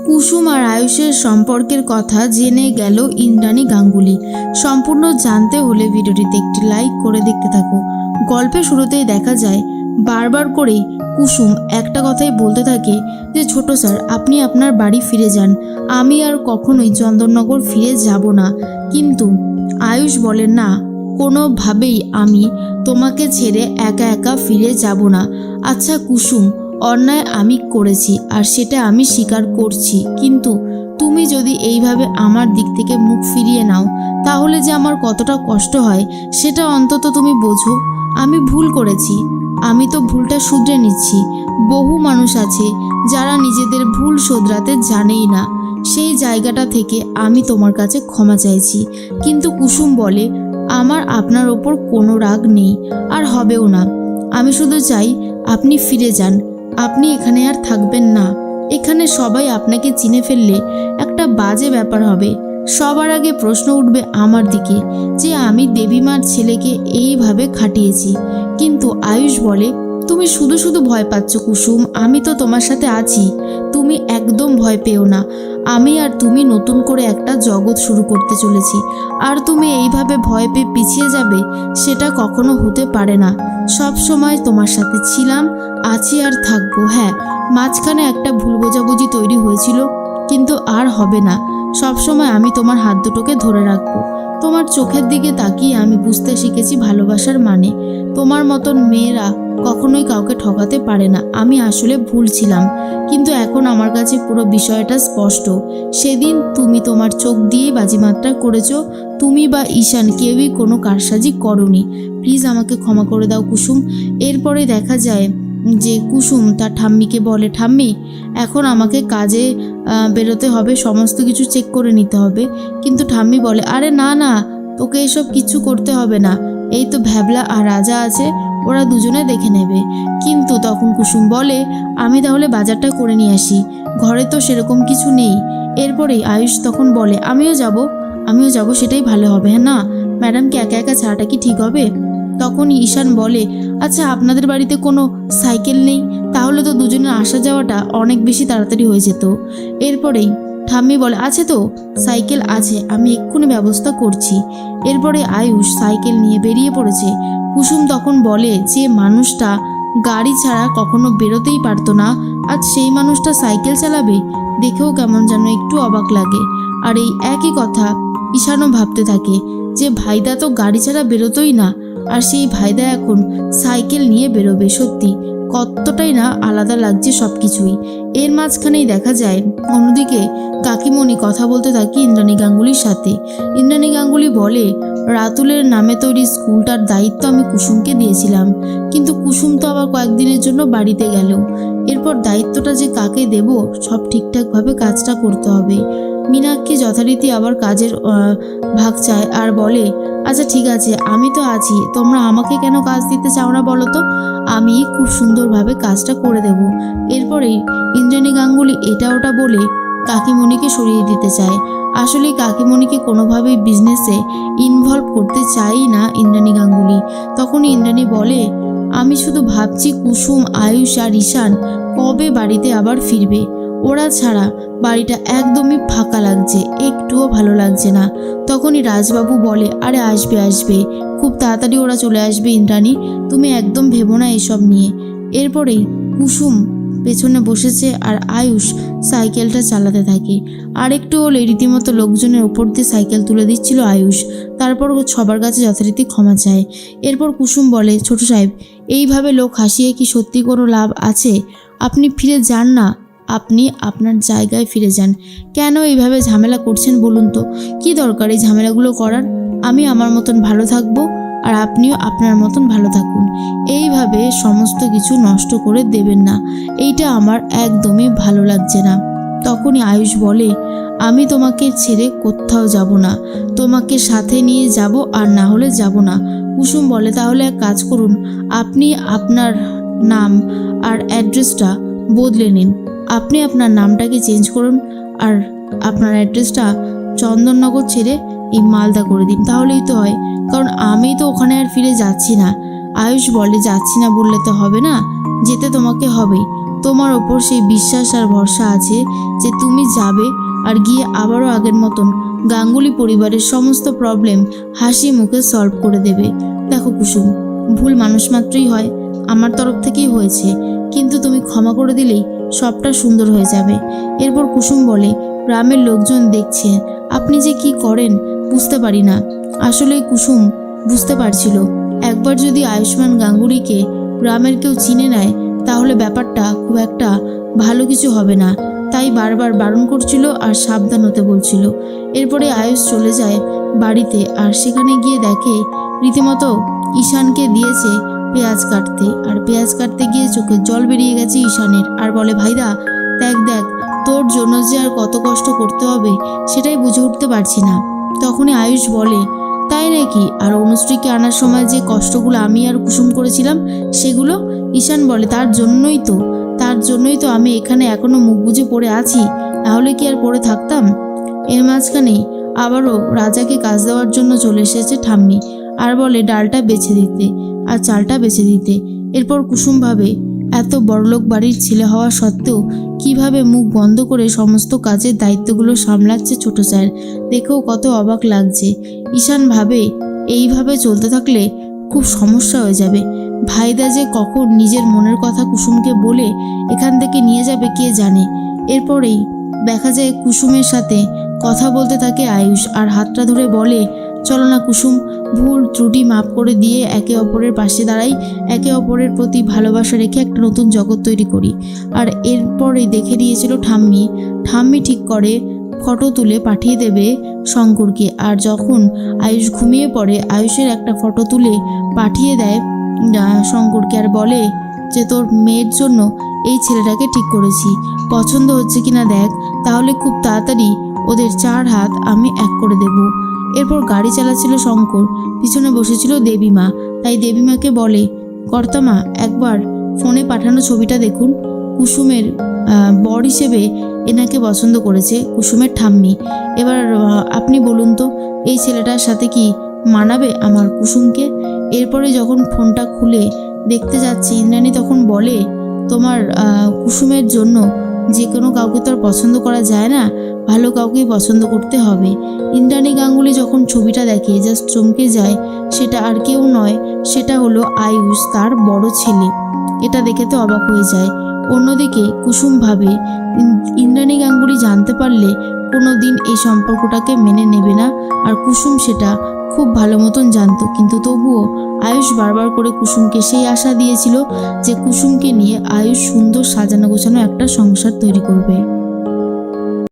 কুসুম আর আয়ুষের সম্পর্কের কথা জেনে গেল ইন্দ্রাণী গাঙ্গুলি। সম্পূর্ণ জানতে হলে ভিডিওটিতে একটি লাইক করে দেখতে থাকো। গল্পের শুরুতেই দেখা যায় বারবার করেই কুসুম একটা কথাই বলতে থাকে যে ছোট স্যার, আপনি আপনার বাড়ি ফিরে যান, আমি আর কখনোই চন্দননগর ফিরে যাব না। কিন্তু আয়ুষ বলে না, কোনোভাবেই আমি তোমাকে ছেড়ে একা একা ফিরে যাব না। আচ্ছা কুসুম, অন্যায় আমি করেছি আর সেটা আমি স্বীকার করছি, কিন্তু তুমি যদি এইভাবে আমার দিক থেকে মুখ ফিরিয়ে নাও তাহলে যে আমার কতটা কষ্ট হয় সেটা অন্তত তুমি বোঝো। আমি ভুল করেছি, আমি তো ভুলটা শুধরে নিচ্ছি। বহু মানুষ আছে যারা নিজেদের ভুল শোধরাতে জানেই না। সেই জায়গাটা থেকে আমি তোমার কাছে ক্ষমা চাইছি। কিন্তু কুসুম বলে, আমার আপনার ওপর কোনো রাগ নেই আর হবেও না। আমি শুধু চাই আপনি ফিরে যান। আপনি এখানে আর থাকবেন না। এখানে সবাই আপনাকে চিনে ফেললে একটা বাজে ব্যাপার হবে। সবার আগে প্রশ্ন উঠবে আমার দিকে যে আমি দেবীমার ছেলেকে এইভাবে খাটিয়েছি। কিন্তু আয়ুষ বলে, তুমি শুধু শুধু ভয় পাচ্ছ কুসুম, আমি তো তোমার সাথে আছি। তুমি একদম ভয় পেও না। আমি আর তুমি নতুন করে একটা জগৎ শুরু করতে চলেছি, আর তুমি এইভাবে ভয় পেয়ে পিছিয়ে যাবে সেটা কখনো হতে পারে না। সব সময় তোমার সাথে ছিলাম, আছি আর থাকবো। হ্যাঁ, মাঝখানে একটা ভুল বোঝাবুঝি তৈরি হয়েছিল, কিন্তু আর হবে না। সবসময় আমি তোমার হাত দুটোকে ধরে রাখবো। তোমার চোখের দিকে তাকিয়ে আমি বুঝতে শিখেছি ভালোবাসার মানে। তোমার মতন মেয়েরা কখনোই কাউকে ঠকাতে পারে না। আমি আসলে ভুল ছিলাম, কিন্তু এখন আমার কাছে পুরো বিষয়টা স্পষ্ট। সেদিন তুমি তোমার চোখ দিয়েই বাজিমাতটা করেছো। তুমি বা ঈশান কেউই কোনো কারসাজি করনি। প্লিজ আমাকে ক্ষমা করে দাও কুসুম। এরপরে দেখা যায় যে কুসুম তার ঠাম্মিকে বলে, ঠাম্মি এখন আমাকে কাজে বেরোতে হবে, সমস্ত কিছু চেক করে নিতে হবে। কিন্তু ঠাম্মি বলে, আরে না না, তোকে এসব কিছু করতে হবে না, এই তো ভ্যাবলা আর রাজা আছে, ওরা দুজনে দেখে নেবে। কিন্তু তখন কুসুম বলে, আমি তাহলে বাজারটা করে নিয়ে আসি, ঘরে তো সেরকম কিছু নেই। এরপরেই আয়ুষ তখন বলে, আমিও যাব, সেটাই ভালো হবে। হ্যাঁ না, ম্যাডামকে একা একা ছাড়াটা কি ঠিক হবে? তখন ঈশান বলে, আচ্ছা আপনাদের বাড়িতে কোনো সাইকেল নেই? তাহলে তো দুজনের আসা যাওয়াটা অনেক বেশি তাড়াতাড়ি হয়ে যেত। এরপরেই ঠাম্মি বলে, আছে তো, সাইকেল আছে, আমি এক্ষুনি ব্যবস্থা করছি। এরপরে আয়ুষ সাইকেল নিয়ে বেরিয়ে পড়েছে। কুসুম তখন বলে, যে মানুষটা গাড়ি ছাড়া কখনো বেরোতেই পারতো না, আজ সেই মানুষটা সাইকেল চালাবে, দেখেও কেমন যেন একটু অবাক লাগে। আর এই একই কথা ঈশানও ভাবতে থাকে যে ভাইদা তো গাড়ি ছাড়া বেরোতোই না, আর সেই ভাইদা এখন সাইকেল নিয়ে বেরোবে। সত্যি কতটাই না আলাদা লাগছে সব কিছুই। এর মাঝখানেই দেখা যায় অন্যদিকে কাকিমণি কথা বলতে থাকে ইন্দ্রাণী গাঙ্গুলির সাথে। ইন্দ্রাণী গাঙ্গুলি বলে, রাতুলের নামে তৈরি স্কুলটার দায়িত্ব আমি কুসুমকে দিয়েছিলাম, কিন্তু কুসুম তো আবার কয়েকদিনের জন্য বাড়িতে গেল। এরপর দায়িত্বটা যে কাকে দেব, সব ঠিকঠাকভাবে কাজটা করতে হবে। মীনাক্ষী যথারীতি আবার কাজের ভাগ চায় আর বলে, আচ্ছা ঠিক আছে, আমি তো আছি, তোমরা আমাকে কেন কাজ দিতে চাও না বলো তো, আমি খুব সুন্দরভাবে কাজটা করে দেব। এরপরেই ইন্দ্রাণী গাঙ্গুলি এটা ওটা বলে কাকিমণিকে সরিয়ে দিতে চায়। আসলে কাকিমণিকে কোনোভাবেই বিজনেসে ইনভলভ করতে চাই না ইন্দ্রাণী গাঙ্গুলি। তখন ইন্দ্রাণী বলে, আমি শুধু ভাবছি কুসুম, আয়ুষ আর ঈশান কবে বাড়িতে আবার ফিরবে। ওরা ছাড়া বাড়িটা একদমই ফাঁকা লাগছে, একটুও ভালো লাগছে না। তখনই রাজবাবু বলে, আরে আসবে, খুব তাড়াতাড়ি ওরা চলে আসবে ইন্দ্রাণী, তুমি একদম ভেবো না এসব নিয়ে। এরপরেই কুসুম পেছনে বসেছে আর আয়ুষ সাইকেলটা চালাতে থাকে। আর একটু হলে রীতিমতো লোকজনের ওপর দিয়ে সাইকেল তুলে দিচ্ছিল আয়ুষ। তারপর ও সবার কাছে যথারীতি ক্ষমা চায়। এরপর কুসুম বলে, ছোট সাহেব, এইভাবে লোক হাসিয়ে কি সত্যি কোনো লাভ আছে? আপনি ফিরে যান না, আপনি আপনার জায়গায় ফিরে যান। কেন এইভাবে ঝামেলা করছেন বলুন তো? কি দরকার এই ঝামেলাগুলো করার? আমি আমার মতন ভালো থাকবো আর আপনিও আপনার মতন ভালো থাকুন। এইভাবে সমস্ত কিছু নষ্ট করে দেবেন না, এইটা আমার একদমই ভালো লাগছে না। তখনই আয়ুষ বলে, আমি তোমাকে ছেড়ে কোথাও যাব না, তোমাকে সাথে নিয়ে যাব, আর না হলে যাব না। কুসুম বলে, তাহলে এক কাজ করুন, আপনি আপনার নাম আর অ্যাড্রেসটা বদলে নিন। আপনি আপনার নামটাকে চেঞ্জ করুন আর আপনার অ্যাড্রেসটা চন্দননগর ছেড়ে এই মালদা করে দিন, তাহলেই তো হয়। কারণ আমি তো ওখানে আর ফিরে যাচ্ছি না। আয়ুষ বলে, যাচ্ছি না বললে তো হবে না, যেতে তোমাকে হবেই। তোমার ওপর সেই বিশ্বাস আর ভরসা আছে যে তুমি যাবে আর গিয়ে আবারও আগের মতন গাঙ্গুলি পরিবারের সমস্ত প্রবলেম হাসি মুখে সলভ করে দেবে। দেখো কুসুম, ভুল মানুষ মাত্রই হয়, আমার তরফ থেকেই হয়েছে, কিন্তু তুমি ক্ষমা করে দিলেই সবটা সুন্দর হয়ে যাবে। এরপর কুসুম বলে, গ্রামের লোকজন দেখছে আপনি যে কি করেন বুঝতে পারি না। আসলে কুসুম বুঝতে পারছিল একবার যদি আয়ুষ্মান গাঙ্গুলিকে গ্রামের কেউ চিনে নেয় তাহলে ব্যাপারটা খুব একটা ভালো কিছু হবে না, তাই বারবার বারণ করছিল আর সাবধান হতে বলছিল। এরপরে আয়ুষ চলে যায় বাড়িতে, আর সেখানে গিয়ে দেখে রীতিমতো ঈশানকে দিয়েছে পেঁয়াজ কাটতে, আর পেঁয়াজ কাটতে গিয়ে চোখের জল বেরিয়ে গেছে ঈশানের, আর বলে, ভাইদা দেখ দেখ, তোর জন্য যে আর কত কষ্ট করতে হবে সেটাই বুঝে উঠতে পারছি না। তখনই আয়ুষ বলে, তাই নাকি? আর অনুশ্রীকে আনার সময় যে কষ্টগুলো আমি আর কুসুম করেছিলাম সেগুলো? ঈশান বলে, তার জন্যই তো আমি এখানে এখনো মুখ বুজে পড়ে আছি, তাহলে কি আর পড়ে থাকতাম? এর মাঝখানে আবারও রাজাকে কাজ দেওয়ার জন্য চলে এসেছে ঠাম্মি, আর বলে ডালটা বেছে দিতে আর চালটা বেছে দিতে। এরপর কুসুম ভাবে, এত বড়লোক বাড়ির ছেলে হওয়া সত্ত্বেও কিভাবে মুখ বন্ধ করে সমস্ত কাজের দায়িত্বগুলো সামলাচ্ছে ছোট স্যার, দেখেও কত অবাক লাগছে। ঈশান ভাবে, এইভাবে চলতে থাকলে খুব সমস্যা হয়ে যাবে। ভাইদা যে কখন নিজের মনের কথা কুসুমকে বলে এখান থেকে নিয়ে যাবে কে জানে। এরপরেই দেখা যায় কুসুমের সাথে কথা বলতে থাকে আয়ুষ, আর হাতটা ধরে বলে, চলো না কুসুম, ভুল ত্রুটি মাপ করে দিয়ে একে অপরের পাশে দাঁড়াই, একে অপরের প্রতি ভালোবাসা রেখে একটা নতুন জগৎ তৈরি করি। আর এরপরেই দেখে দিয়েছিল ঠাম্মি ঠিক করে ফটো তুলে পাঠিয়ে দেবে শঙ্করকে। আর যখন আয়ুষ ঘুমিয়ে পড়ে, আয়ুষের একটা ফটো তুলে পাঠিয়ে দেয় শঙ্করকে, আর বলে যে তোর মেয়ের জন্য এই ছেলেটাকে ঠিক করেছি, পছন্দ হচ্ছে কিনা দেখ, তাহলে খুব তাড়াতাড়ি ওদের 4 হাত আমি এক করে দেব। এরপর গাড়ি চালাচ্ছিল শঙ্কর, পিছনে বসেছিল দেবীমা, তাই দেবীমাকে বলে, কর্তামা একবার ফোনে পাঠানো ছবিটা দেখুন, কুসুমের বর হিসেবে এনাকে পছন্দ করেছে কুসুমের ঠাম্মি। এবার আপনি বলুন তো, এই ছেলেটার সাথে কি মানাবে আমার কুসুমকে? এরপরে যখন ফোনটা খুলে দেখতে যাচ্ছি, ইন্দ্রাণী তখন বলে, তোমার কুসুমের জন্য যে কোনো কাউকে তো আর পছন্দ করা যায় না, ভালো কাউকেই পছন্দ করতে হবে। ইন্দ্রাণী গাঙ্গুলি যখন ছবিটা দেখে জাস্ট চমকে যায়, সেটা আর কেউ নয়, সেটা হলো আয়ুষ, তার বড় ছেলে। এটা দেখে তো অবাক হয়ে যায়। অন্যদিকে কুসুম ভাবে ইন্দ্রাণী গাঙ্গুলি জানতে পারলে কোনো দিন এই সম্পর্কটাকে মেনে নেবে না, আর কুসুম সেটা খুব ভালো মতন জানতো, কিন্তু তবুও আয়ুষ বারবার করে কুসুমকে সেই আশা দিয়েছিল যে কুসুমকে নিয়ে আয়ুষ সুন্দর সাজানো গোছানো একটা সংসার তৈরি করবে।